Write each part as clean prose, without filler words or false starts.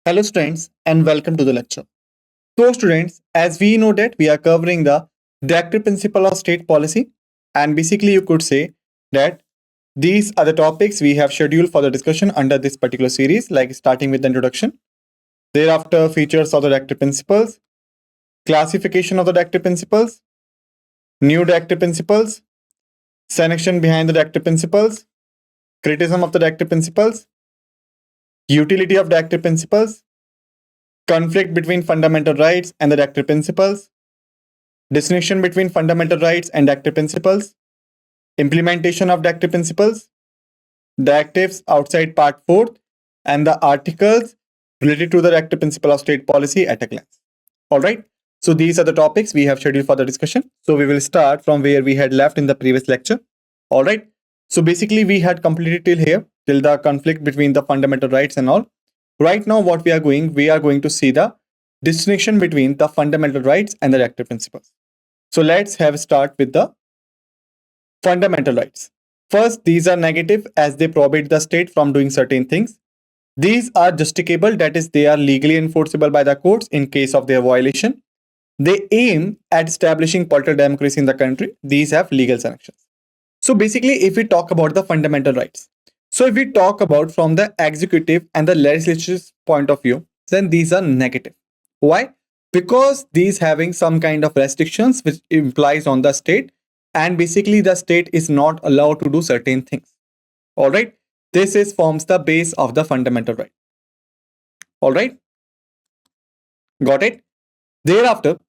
Hello students and welcome to the lecture. So students, as we know that we are covering the directive principle of state policy, and basically you could say that these are the topics we have scheduled for the discussion under this particular series, like starting with the introduction, thereafter features of the directive principles, classification of the directive principles, new directive principles, sanction behind the directive principles, criticism of the directive principles, utility of directive principles, conflict between fundamental rights and the directive principles, distinction between fundamental rights and directive principles, implementation of directive principles, directives outside part 4th, and the articles related to the directive principle of state policy at a glance. All right. So these are the topics we have scheduled for the discussion. So we will start from where we had left in the previous lecture. All right. So basically we had completed till here, till the conflict between the fundamental rights and all. Right now what we are going to see the distinction between the fundamental rights and the directive principles. So let's have a start with the fundamental rights. First, these are negative as they prohibit the state from doing certain things. These are justicable, that is, they are legally enforceable by the courts in case of their violation. They aim at establishing political democracy in the country. These have legal sanctions. So basically, if we talk about the fundamental rights, so if we talk about from the executive and the legislature's point of view, then these are negative. Why? Because these having some kind of restrictions which implies on the state, and basically the state is not allowed to do certain things. All right. This is forms the base of the fundamental right. All right. Got it. Thereafter,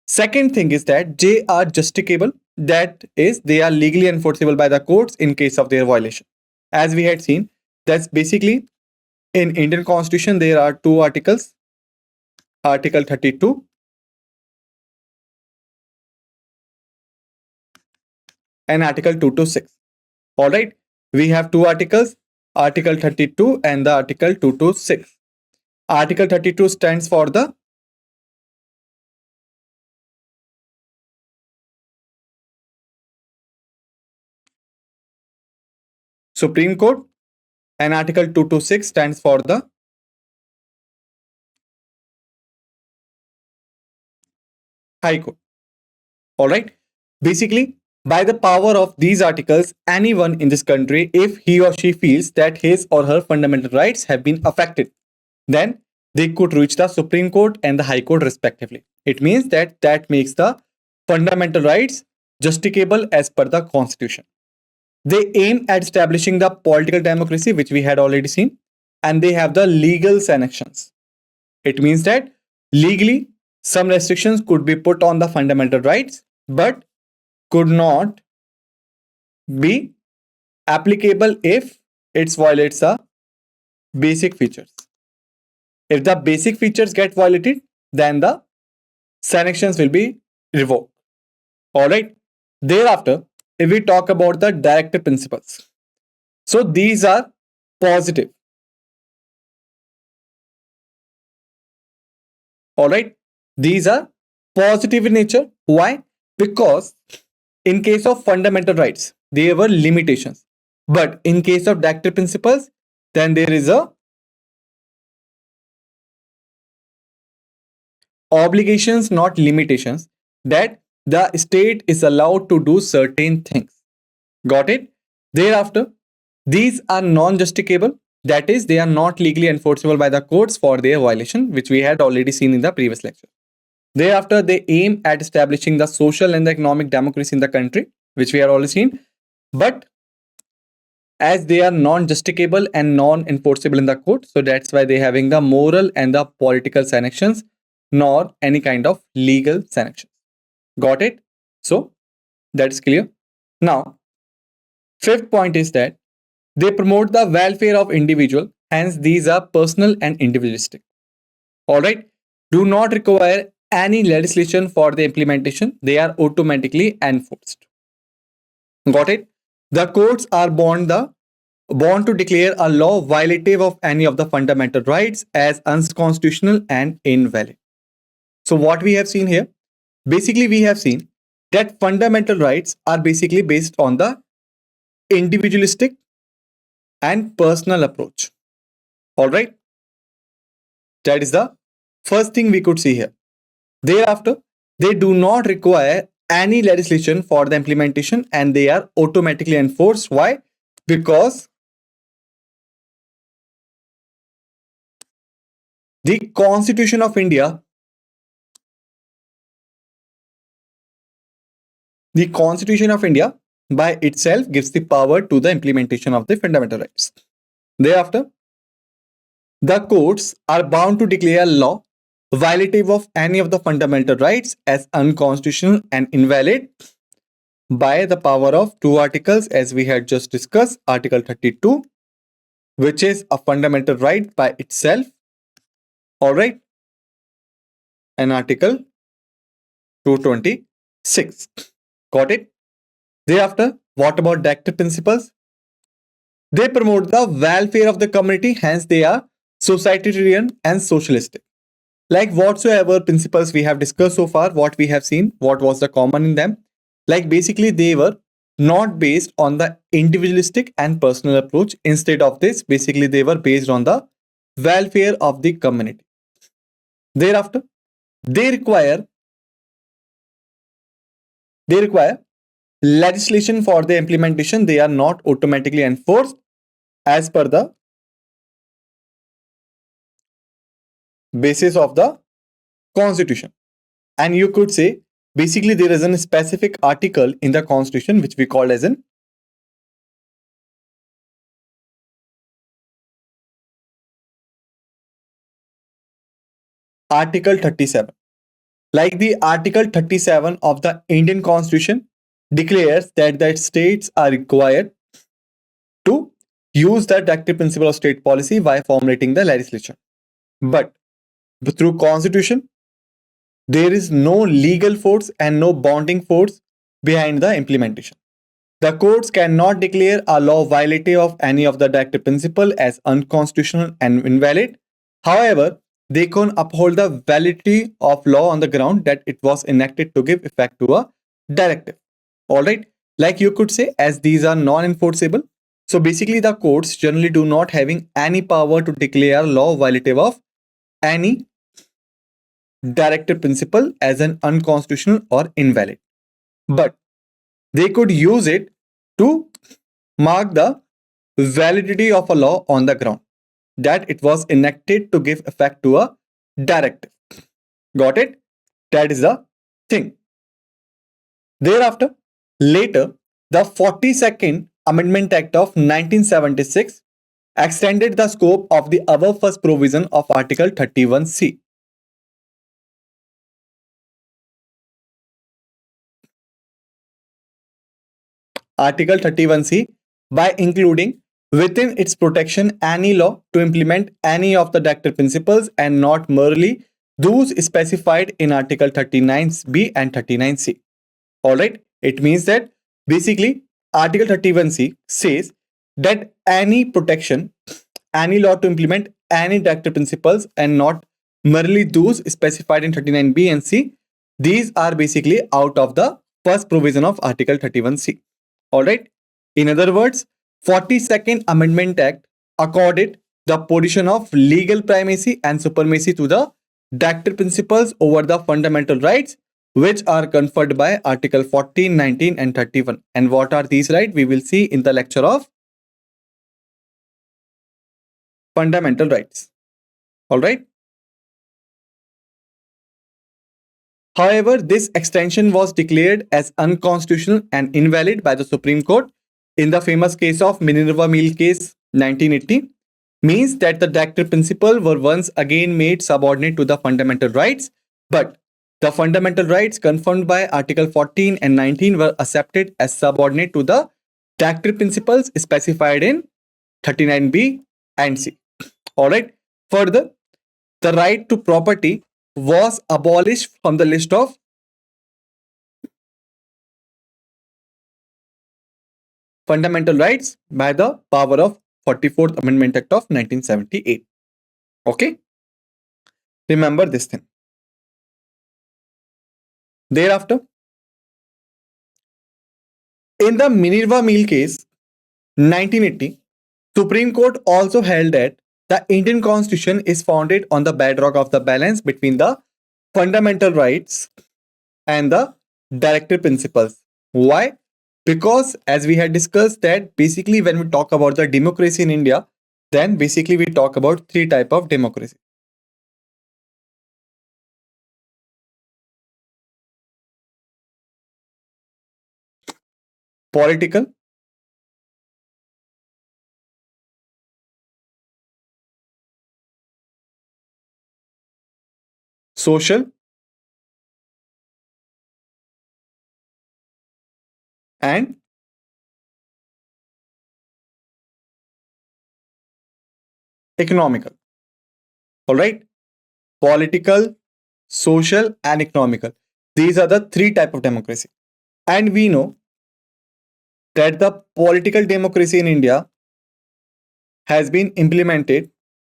second thing is that they are justicable. That is, they are legally enforceable by the courts in case of their violation. As we had seen, that's basically in Indian Constitution, there are two articles, Article 32 and Article 226. All right. We have two articles, Article 32 and the Article 226. Article 32 stands for the Supreme Court, and Article 226 stands for the High Court. All right. Basically, by the power of these articles, anyone in this country, if he or she feels that his or her fundamental rights have been affected, then they could reach the Supreme Court and the High Court respectively. It means that makes the fundamental rights justicable as per the Constitution. They aim at establishing the political democracy, which we had already seen, and they have the legal sanctions. It means that legally, some restrictions could be put on the fundamental rights, but could not be applicable if it violates the basic features. If the basic features get violated, then the sanctions will be revoked. All right. Thereafter, if we talk about the directive principles, so these are positive. All right. These are positive in nature. Why? Because in case of fundamental rights, there were limitations. But in case of directive principles, then there is a obligations, not limitations, that the state is allowed to do certain things. Got it? Thereafter, these are non-justicable. That is, they are not legally enforceable by the courts for their violation, which we had already seen in the previous lecture. Thereafter, they aim at establishing the social and the economic democracy in the country, which we have already seen. But as they are non-justicable and non-enforceable in the court, so that's why they're having the moral and the political sanctions, nor any kind of legal sanctions. Got it? So that's clear. Now, fifth point is that they promote the welfare of individual, hence these are personal and individualistic. All right. Do not require any legislation for the implementation. They are automatically enforced. Got it? The courts are bound to declare a law violative of any of the fundamental rights as unconstitutional and invalid. So what we have seen here, basically we have seen that fundamental rights are basically based on the individualistic and personal approach. All right. That is the first thing we could see here. Thereafter, they do not require any legislation for the implementation and they are automatically enforced. Why? Because the Constitution of India, by itself gives the power to the implementation of the fundamental rights. Thereafter, the courts are bound to declare law violative of any of the fundamental rights as unconstitutional and invalid by the power of two articles, as we had just discussed. Article 32, which is a fundamental right by itself, all right, and Article 226. Got it? Thereafter, what about directive principles? They promote the welfare of the community, hence they are societarian and socialistic. Like whatsoever principles we have discussed so far, what we have seen, what was the common in them, like basically they were not based on the individualistic and personal approach. Instead of this, basically they were based on the welfare of the community. Thereafter, they require legislation for the implementation. They are not automatically enforced as per the basis of the Constitution. And you could say basically there is a specific article in the Constitution which we call as an Article 37. Like the Article 37 of the Indian Constitution declares that the states are required to use the directive principle of state policy while formulating the legislation. But through Constitution, there is no legal force and no bonding force behind the implementation. The courts cannot declare a law violative of any of the directive principle as unconstitutional and invalid. However, they can uphold the validity of law on the ground that it was enacted to give effect to a directive. All right, like you could say, as these are non-enforceable, so basically the courts generally do not having any power to declare law violative of any directive principle as an unconstitutional or invalid, but they could use it to mark the validity of a law on the ground that it was enacted to give effect to a directive. Got it? That is the thing. Thereafter, later, the 42nd Amendment Act of 1976 extended the scope of the above first provision of Article 31C. Article 31C by including within its protection any law to implement any of the directive principles and not merely those specified in Article 39B and 39C. All right, it means that basically Article 31C says that any protection, any law to implement any directive principles and not merely those specified in 39B and C, these are basically out of the first provision of Article 31C. All right. In other words, 42nd Amendment Act accorded the position of legal primacy and supremacy to the directive principles over the fundamental rights which are conferred by Article 14, 19 and 31. And what are these rights? We will see in the lecture of fundamental rights. All right. However, this extension was declared as unconstitutional and invalid by the Supreme Court in the famous case of Minerva Mill case 1980, means that the directive principle were once again made subordinate to the fundamental rights, but the fundamental rights confirmed by Article 14 and 19 were accepted as subordinate to the directive principles specified in 39B and C. All right. Further, the right to property was abolished from the list of fundamental rights by the power of 44th Amendment Act of 1978. Okay? Remember this thing. Thereafter, in the Minerva Mill case 1980, Supreme Court also held that the Indian Constitution is founded on the bedrock of the balance between the fundamental rights and the directive principles. Why? Because as we had discussed that basically when we talk about the democracy in India, then basically we talk about three type of democracy. Political, social, and economical. All right. Political, social, and economical. These are the three type of democracy. And we know that the political democracy in India has been implemented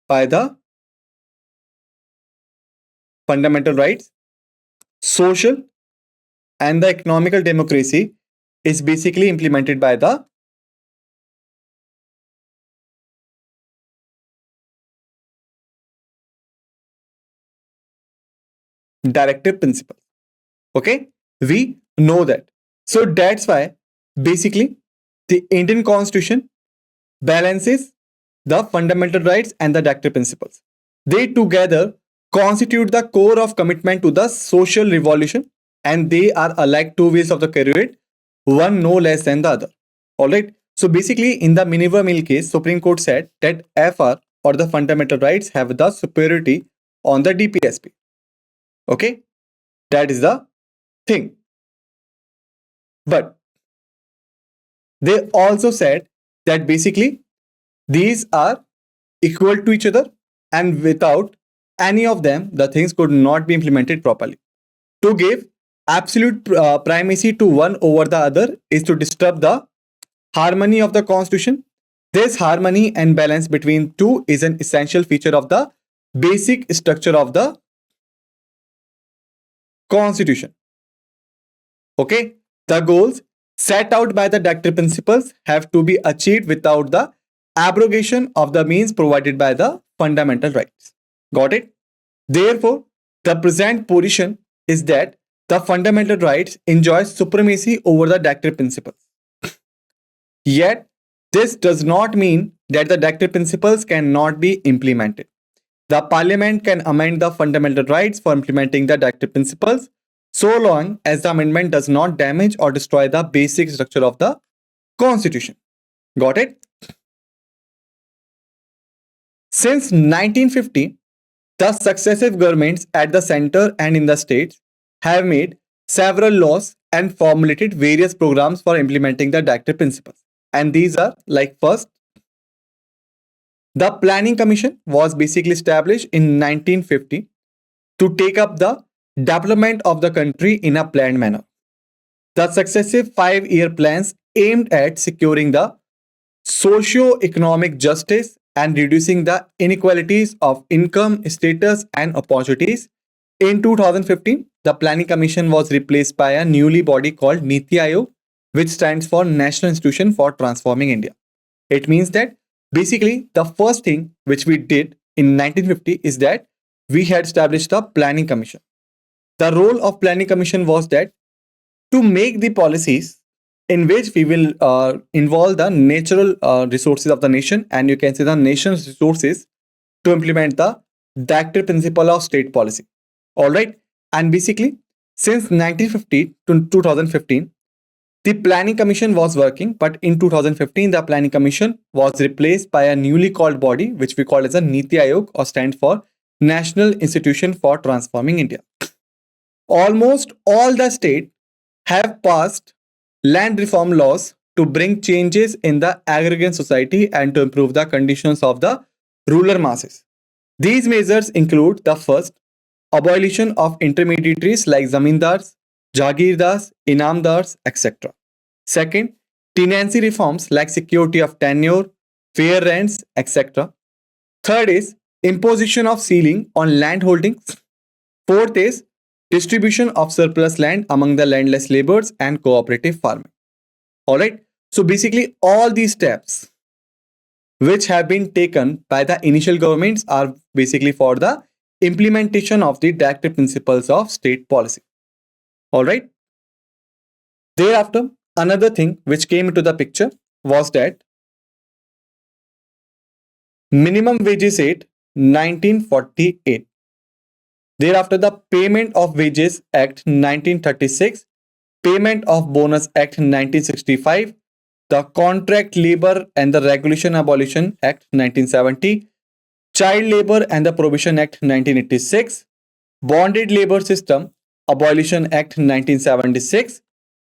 by the fundamental rights, social, and the economical democracy is basically implemented by the directive principle. Okay, we know that. So that's why basically the Indian Constitution balances the fundamental rights and the directive principles. They together constitute the core of commitment to the social revolution, and they are alike two wheels of the chariot, one no less than the other. All right. So basically, in the Minerva Mill case, Supreme Court said that FR or the fundamental rights have the superiority on the DPSP. Okay, that is the thing. But they also said that basically these are equal to each other, and without any of them, the things could not be implemented properly. To give absolute primacy to one over the other is to disturb the harmony of the constitution. This harmony and balance between two is an essential feature of the basic structure of the constitution. Okay, the goals set out by the directive principles have to be achieved without the abrogation of the means provided by the fundamental rights. Got it? Therefore, the present position is that the fundamental rights enjoy supremacy over the directive principles. Yet, this does not mean that the directive principles cannot be implemented. The Parliament can amend the fundamental rights for implementing the directive principles so long as the amendment does not damage or destroy the basic structure of the Constitution. Got it? Since 1950, the successive governments at the center and in the states have made several laws and formulated various programs for implementing the directive principles. And these are like first, the Planning Commission was basically established in 1950 to take up the development of the country in a planned manner. The successive 5-year plans aimed at securing the socio-economic justice and reducing the inequalities of income, status, and opportunities. In 2015, the Planning Commission was replaced by a newly body called Niti Aayog, which stands for National Institution for Transforming India. It means that basically the first thing which we did in 1950 is that we had established the Planning Commission. The role of Planning Commission was that to make the policies in which we will involve the natural resources of the nation, and you can say the nation's resources, to implement the directive principle of state policy. All right. And basically, since 1950 to 2015, the Planning Commission was working, but in 2015, the Planning Commission was replaced by a newly called body, which we call as a Niti Aayog, or stands for National Institution for Transforming India. Almost all the states have passed land reform laws to bring changes in the agrarian society and to improve the conditions of the rural masses. These measures include the first, abolition of intermediaries like zamindars, jagirdars, inamdars, etc. Second, tenancy reforms like security of tenure, fair rents, etc. Third is imposition of ceiling on land holdings. Fourth is distribution of surplus land among the landless laborers and cooperative farming. All right. So basically, all these steps which have been taken by the initial governments are basically for the implementation of the directive principles of state policy. All right. Thereafter, another thing which came into the picture was that Minimum Wages Act 1948. Thereafter, the Payment of Wages Act 1936, Payment of Bonus Act 1965, the Contract Labor and the Regulation Abolition Act 1970, Child Labor and the Prohibition Act 1986, Bonded Labor System Abolition Act 1976,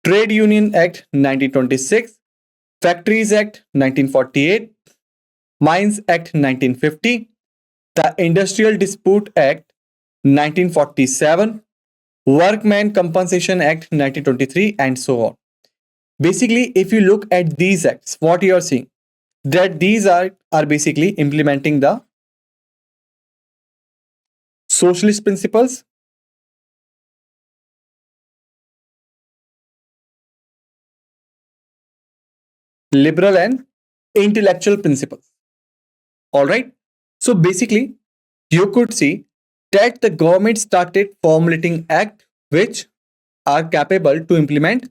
Trade Union Act 1926, Factories Act 1948, Mines Act 1950, the Industrial Dispute Act 1947, Workman Compensation Act 1923, and so on. Basically, if you look at these acts, what you are seeing, that these are basically implementing the socialist principles, liberal and intellectual principles. All right. So basically, you could see that the government started formulating acts which are capable to implement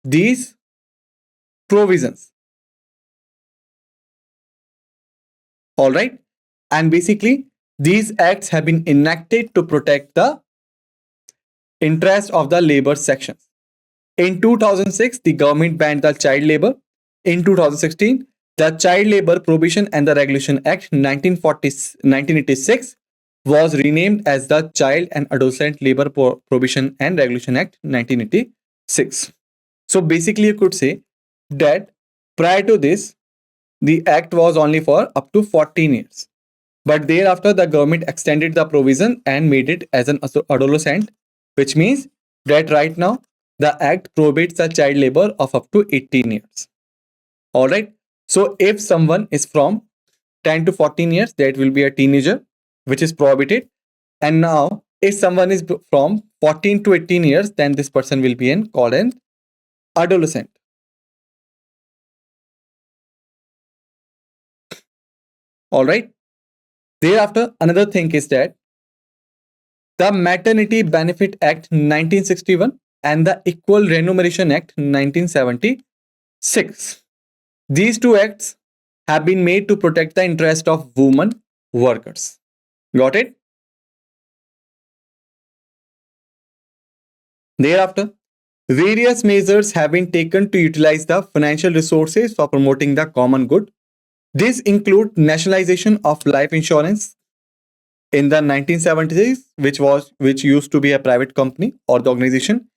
these provisions. All right. And basically, these acts have been enacted to protect the interest of the labor sections. In 2006, the government banned the child labor. In 2016, the Child Labor Prohibition and the Regulation Act 1986 was renamed as the Child and Adolescent Labor Prohibition and Regulation Act 1986. So basically, you could say that prior to this, the act was only for up to 14 years. But thereafter, the government extended the provision and made it as an adolescent, which means that right now, the act prohibits the child labor of up to 18 years. All right. So if someone is from 10 to 14 years, that will be a teenager, which is prohibited. And now, if someone is from 14 to 18 years, then this person will be called an adolescent. All right. Thereafter, another thing is that the Maternity Benefit Act 1961 and the Equal Remuneration Act 1976. These two acts have been made to protect the interest of women workers. Got it? Thereafter, various measures have been taken to utilize the financial resources for promoting the common good. These include nationalization of life insurance in the 1970s, which used to be a private company or the organization.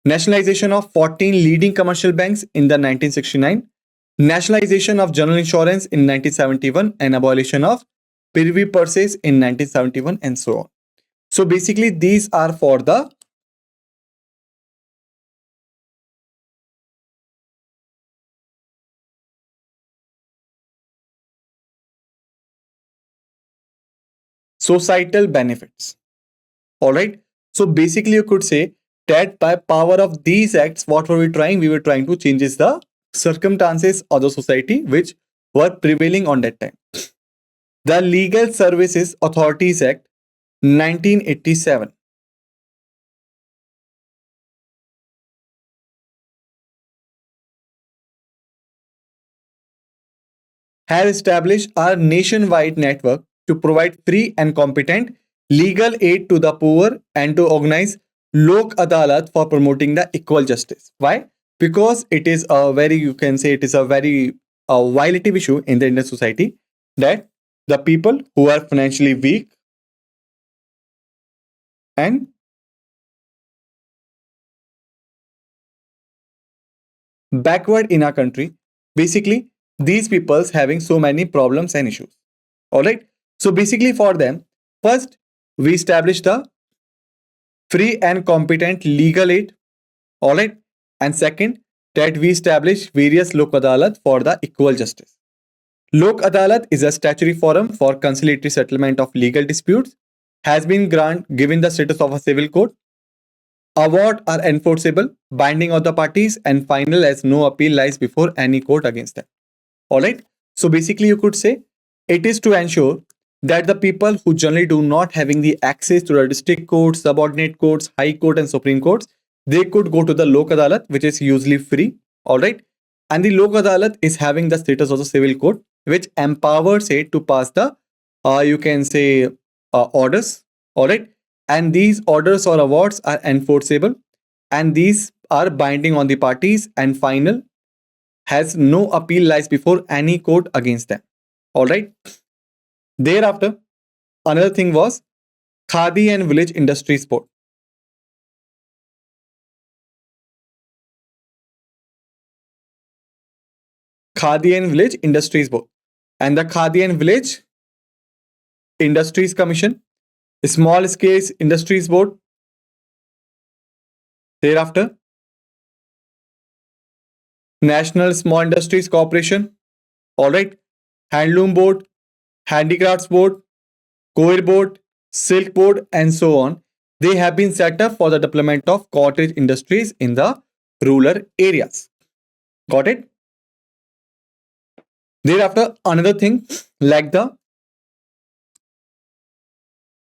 Nationalization of 14 leading commercial banks in the 1969. Nationalization of general insurance in 1971 and abolition of privy purses in 1971 and so on. So basically, these are for the societal benefits. All right. So basically, you could say that by power of these acts, what were we trying? We were trying to change the circumstances of the society which were prevailing on that time. The Legal Services Authorities Act 1987. Has established a nationwide network to provide free and competent legal aid to the poor and to organize Lok Adalat for promoting the equal justice. Why? Because it is a very, you can say it is a very violative issue in the Indian society that the people who are financially weak and backward in our country, basically these people's having so many problems and issues. All right. So basically for them, first we establish the free and competent legal aid. All right. And second, that we establish various Lok Adalat for the equal justice. Lok Adalat is a statutory forum for conciliatory settlement of legal disputes, has been given the status of a civil court. Award are enforceable, binding of the parties, and final as no appeal lies before any court against them. All right. So basically, you could say it is to ensure that the people who generally do not having the access to the district courts, subordinate courts, high court and supreme courts, they could go to the Lok Adalat, which is usually free. All right. And the Lok Adalat is having the status of the civil court, which empowers it to pass the, you can say, orders. All right. And these orders or awards are enforceable, and these are binding on the parties, and final has no appeal lies before any court against them. All right. Thereafter, another thing was Khadi and Village Industries Board. Khadi and Village Industries Board. And the Khadi and Village Industries Commission, Small Scale Industries Board. Thereafter, National Small Industries Corporation. All right. Handloom Board, Handicrafts Board, Coir Board, Silk Board, and so on. They have been set up for the development of cottage industries in the rural areas. Got it? Thereafter, another thing like the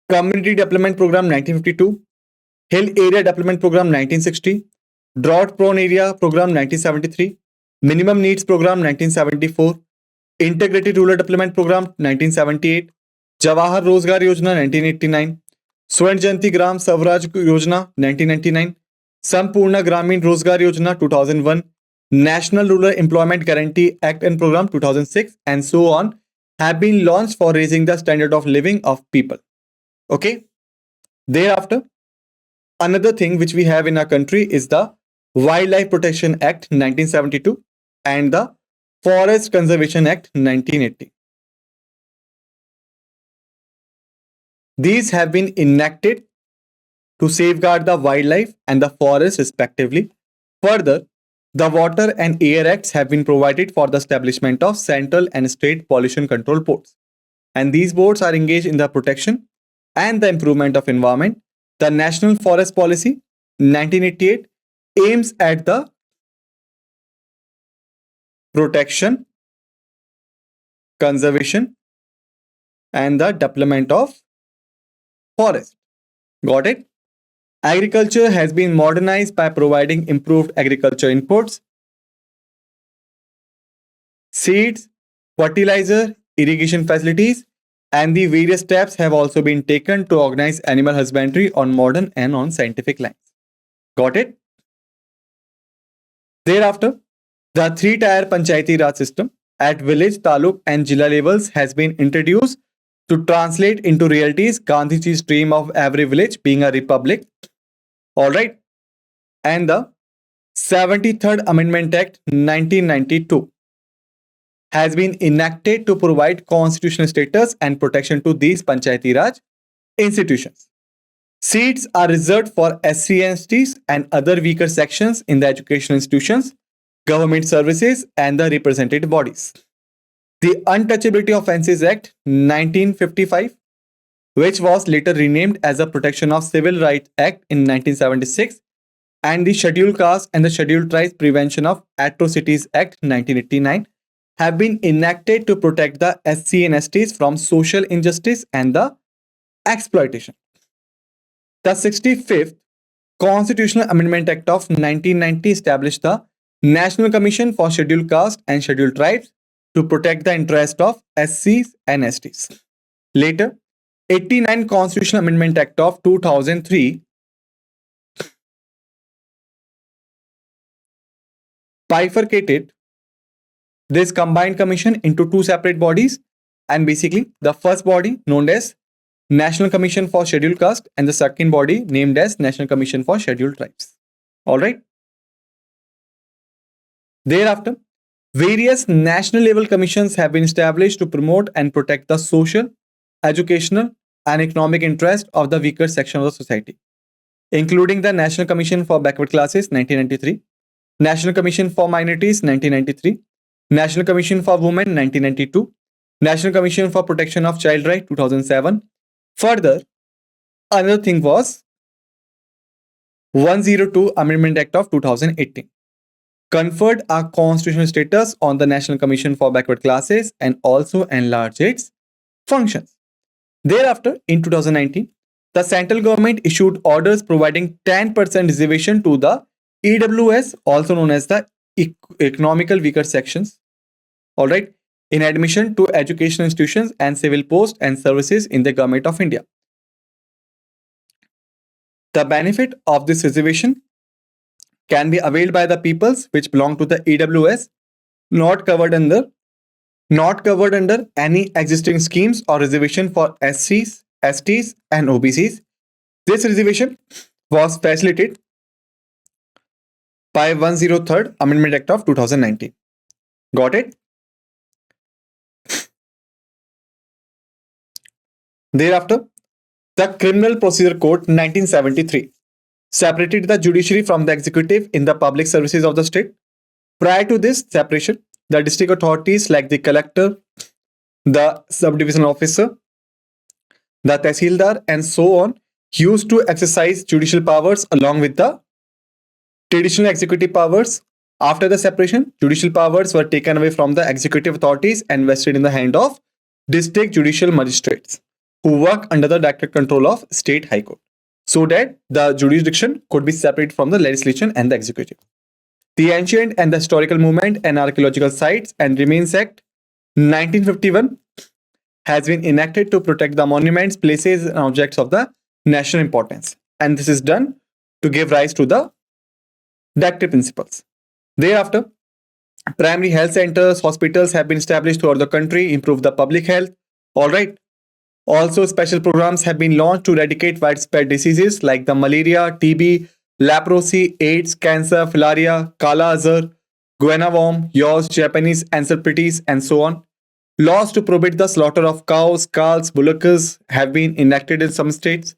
Community Development Program 1952, Hill Area Development Program 1960, Drought Prone Area Program 1973, Minimum Needs Program 1974, Integrated Rural Development Program 1978, Jawahar Rozgar Yojana 1989, स्वर्ण जयंती ग्राम स्वराज योजना 1999, संपूर्ण ग्रामीण रोजगार योजना 2001, National Rural Employment Guarantee Act and Program 2006, and so on have been launched for raising the standard of living of people. Okay. Thereafter, another thing which we have in our country is the Wildlife Protection Act 1972 and the Forest Conservation Act 1980. These have been enacted to safeguard the wildlife and the forest respectively. Further, the Water and Air Acts have been provided for the establishment of central and state pollution control boards. And these boards are engaged in the protection and the improvement of environment. The National Forest Policy 1988 aims at the protection, conservation, and the development of forest. Got it? Agriculture has been modernized by providing improved agriculture inputs, seeds, fertilizer, irrigation facilities, and the various steps have also been taken to organize animal husbandry on modern and on scientific lines. Got it? Thereafter, the three-tier Panchayati Raj system at village, taluk, and Jilla levels has been introduced to translate into realities Gandhiji's dream of every village being a republic. All right. And the 73rd Amendment Act 1992 has been enacted to provide constitutional status and protection to these Panchayati Raj institutions. Seats are reserved for SC and STs and other weaker sections in the educational institutions, government services, and the representative bodies. The Untouchability Offences Act 1955, which was later renamed as the Protection of Civil Rights Act in 1976, and the Scheduled Caste and the Scheduled Tribes Prevention of Atrocities Act 1989, have been enacted to protect the SC and STs from social injustice and the exploitation. The 65th Constitutional Amendment Act of 1990 established the National Commission for Scheduled Caste and Scheduled Tribes to protect the interest of SCs and STs. Later, 89 Constitutional Amendment Act of 2003 bifurcated this combined commission into two separate bodies, and basically the first body known as National Commission for Scheduled Caste and the second body named as National Commission for Scheduled Tribes. All right. Thereafter, various national level commissions have been established to promote and protect the social, educational, and economic interest of the weaker section of the society, including the National Commission for Backward Classes 1993, National Commission for Minorities 1993, National Commission for Women 1992, National Commission for Protection of Child Rights 2007. Further, another thing was 102 Amendment Act of 2018. conferred a constitutional status on the National Commission for Backward Classes and also enlarged its functions. Thereafter, in 2019, the central government issued orders providing 10% reservation to the EWS, also known as the economical weaker sections, all right, in admission to educational institutions and civil posts and services in the Government of India. The benefit of this reservation can be availed by the peoples which belong to the EWS, not covered under any existing schemes or reservation for SCs, STs, and OBCs. This reservation was facilitated by 103rd Amendment Act of 2019. Got it? Thereafter, the Criminal Procedure Code 1973 separated the judiciary from the executive in the public services of the state. Prior to this separation, the district authorities like the collector, the subdivision officer, the tehsildar, and so on used to exercise judicial powers along with the traditional executive powers. After the separation, judicial powers were taken away from the executive authorities and vested in the hand of district judicial magistrates who work under the direct control of State High Court, so that the jurisdiction could be separated from the legislation and the executive. The Ancient and the Historical Movement and Archaeological Sites and Remains Act 1951 has been enacted to protect the monuments, places, and objects of the national importance. And this is done to give rise to the Directive principles. Thereafter, primary health centers, hospitals have been established throughout the country, improve the public health. All right. Also, special programs have been launched to eradicate widespread diseases like the malaria, TB, leprosy, AIDS, cancer, filaria, kala azar, guiana worm, yaws, Japanese encephalitis, and so on. Laws to prohibit the slaughter of cows, calves, bullocks have been enacted in some states.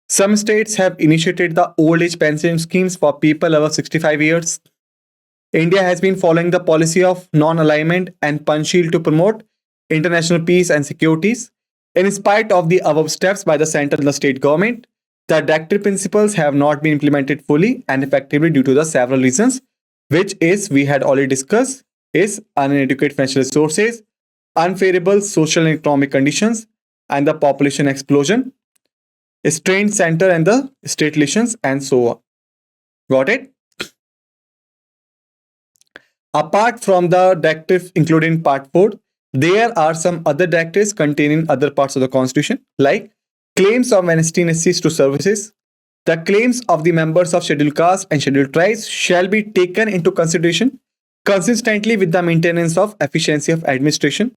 Some states have initiated the old age pension schemes for people above 65 years. India has been following the policy of non-alignment and Panchsheel to promote international peace and securities. In spite of the above steps by the central and the state government, the Directive principles have not been implemented fully and effectively due to the several reasons, which is we had already discussed, is inadequate financial resources, unfavorable social and economic conditions, and the population explosion, strained center and the state relations, and so on. Got it? Apart from the Directive included in Part 4, there are some other directives contained in other parts of the Constitution, like claims of amnesty and cease to services. The claims of the members of scheduled caste and scheduled tribes shall be taken into consideration consistently with the maintenance of efficiency of administration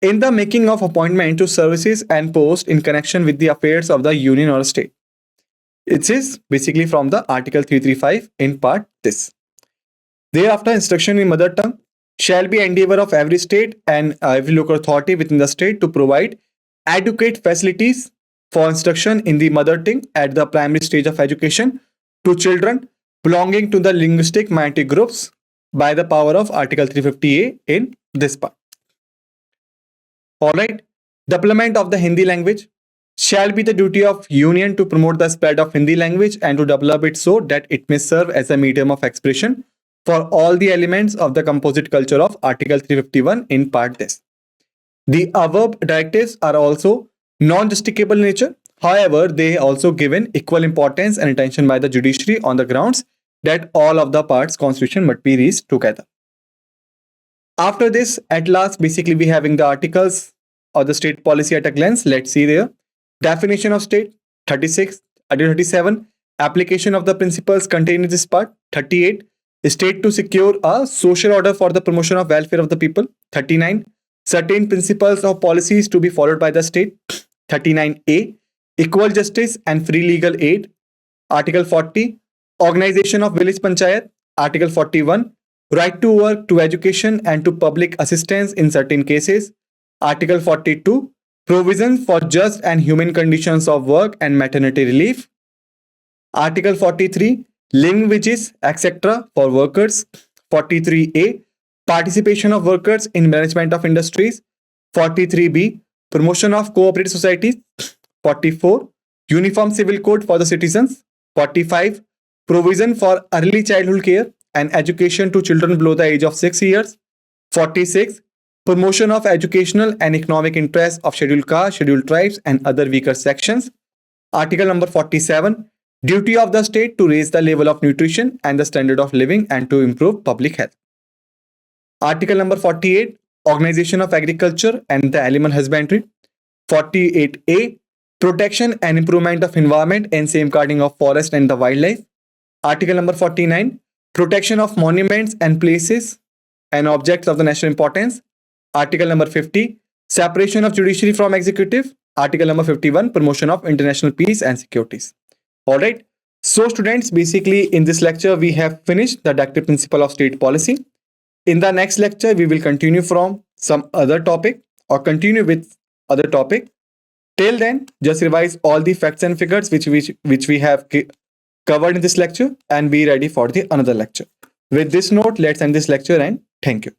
in the making of appointment to services and posts in connection with the affairs of the union or state. It is basically from the Article 335 in part this. Thereafter, instruction in mother tongue shall be endeavor of every state and every local authority within the state to provide adequate facilities for instruction in the mother tongue at the primary stage of education to children belonging to the linguistic minority groups by the power of Article 350A in this part. Alright, development of the Hindi language shall be the duty of union to promote the spread of Hindi language and to develop it so that it may serve as a medium of expression for all the elements of the composite culture of Article 351 in part this. The above directives are also non-justicable in nature. However, they also given equal importance and attention by the judiciary on the grounds that all of the parts constitution must be reached together. After this, at last, basically we having the articles of the state policy at a glance. Let's see there. Definition of state, 36, 37. Application of the principles contained in this part, 38. State to secure a social order for the promotion of welfare of the people, 39. Certain principles of policies to be followed by the state, 39A. Equal justice and free legal aid, Article 40. Organization of village panchayat, Article 41. Right to work, to education and to public assistance in certain cases, Article 42. Provisions for just and human conditions of work and maternity relief, Article 43. Living wages, etc. for workers, 43A. Participation of workers in management of industries, 43B. Promotion of cooperative societies, 44. Uniform civil code for the citizens, 45. Provision for early childhood care, and education to children below the age of 6 years. 46. Promotion of educational and economic interests of scheduled castes, scheduled tribes, and other weaker sections. Article number 47. Duty of the state to raise the level of nutrition and the standard of living and to improve public health. Article number 48. Organization of agriculture and the animal husbandry. 48A. Protection and improvement of environment and safeguarding of forest and the wildlife. Article number 49. Protection of monuments and places and objects of the national importance. Article number 50. Separation of judiciary from executive. Article number 51. Promotion of international peace and securities. Alright. So students, basically in this lecture, we have finished the directive principle of state policy. In the next lecture, we will continue from some other topic or continue with other topic. Till then, just revise all the facts and figures which we have covered in this lecture and be ready for the another lecture. With this note, let's end this lecture and thank you.